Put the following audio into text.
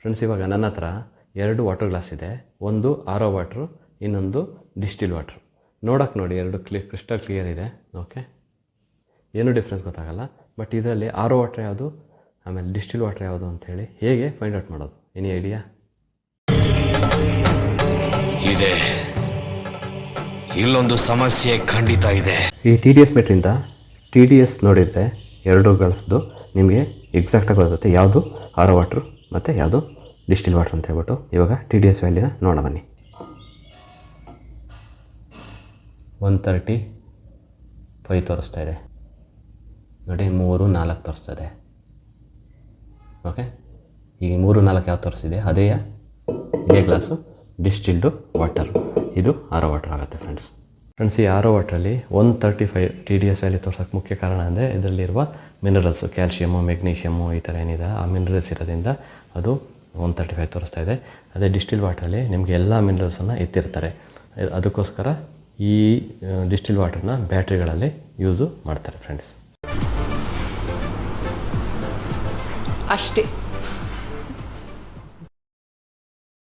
Friends, ಇವಾಗ ನನ್ನ ಹತ್ರ 2 ವಾಟರ್ ಗ್ಲಾಸ್ ಇದೆ. ಒಂದು ಆರೋ ವಾಟ್ರು, ಇನ್ನೊಂದು ಡಿಸ್ಟಿಲ್ ವಾಟ್ರು. ನೋಡೋಕ್ಕೆ ನೋಡಿ, 2 ಕ್ರಿಸ್ಟಲ್ ಕ್ಲಿಯರ್ ಇದೆ. ಓಕೆ, ಏನೂ ಡಿಫ್ರೆನ್ಸ್ ಗೊತ್ತಾಗಲ್ಲ. ಬಟ್ ಇದರಲ್ಲಿ ಆರೋ ವಾಟ್ರ್ ಯಾವುದು, ಆಮೇಲೆ ಡಿಸ್ಟಿಲ್ ವಾಟ್ರ್ ಯಾವುದು ಅಂಥೇಳಿ ಹೇಗೆ ಫೈಂಡ್ ಔಟ್ ಮಾಡೋದು? ಎನಿ ಐಡಿಯಾ ಇದೆ? ಇಲ್ಲೊಂದು ಸಮಸ್ಯೆ ಖಂಡಿತ ಇದೆ. ಈ TDS ಮೀಟ್ರಿಂದ TDS ನೋಡಿದರೆ 2 ಗ್ಲಾಸ್ದು ನಿಮಗೆ ಎಕ್ಸಾಕ್ಟಾಗಿ ಗೊತ್ತಾಗುತ್ತೆ ಯಾವುದು ಆರೋ ವಾಟ್ರು ಮತ್ತು ಯಾವುದು ಡಿಸ್ಟಿಲ್ ವಾಟ್ರ್ ಅಂತ ಹೇಳ್ಬಿಟ್ಟು. ಇವಾಗ TDS ವ್ಯಾಲ್ಯೂನ ನೋಡೋಣ ಬನ್ನಿ. 135 ತೋರಿಸ್ತಾ ಇದೆ ನೋಡಿ, 3, 4 ತೋರಿಸ್ತಾ ಇದೆ. ಓಕೆ, ಈಗ 3, 4 ಯಾವ್ದು ತೋರಿಸಿದೆ ಇದೇ ಗ್ಲಾಸು ಡಿಸ್ಟಿಲ್ಡು ವಾಟರ್. ಇದು ಆರೋ ವಾಟರ್ ಆಗುತ್ತೆ ಫ್ರೆಂಡ್ಸ್. ಈ ಆರೋ ವಾಟ್ರಲ್ಲಿ 135 TDS ವ್ಯಾಲ್ಯೂ ತೋರ್ಸೋಕ್ಕೆ ಮುಖ್ಯ ಕಾರಣ ಅಂದರೆ ಇದರಲ್ಲಿರುವ ಮಿನರಲ್ಸು, ಕ್ಯಾಲ್ಶಿಯಮು, ಮೆಗ್ನೀಷಿಯಮು, ಈ ಥರ ಏನಿದೆ ಆ ಮಿನರಲ್ಸ್ ಇರೋದ್ರಿಂದ ಅದು 135 ತೋರಿಸ್ತಾ ಇದೆ. ಅದೇ ಡಿಸ್ಟಿಲ್ ವಾಟ್ರಲ್ಲಿ ನಿಮಗೆ ಎಲ್ಲ ಮಿನರಲ್ಸನ್ನು ಎತ್ತಿರ್ತಾರೆ. ಅದಕ್ಕೋಸ್ಕರ ಈ ಡಿಸ್ಟಿಲ್ ವಾಟರ್ನ ಬ್ಯಾಟ್ರಿಗಳಲ್ಲಿ ಯೂಸು ಮಾಡ್ತಾರೆ ಫ್ರೆಂಡ್ಸ್. ಅಷ್ಟೇ.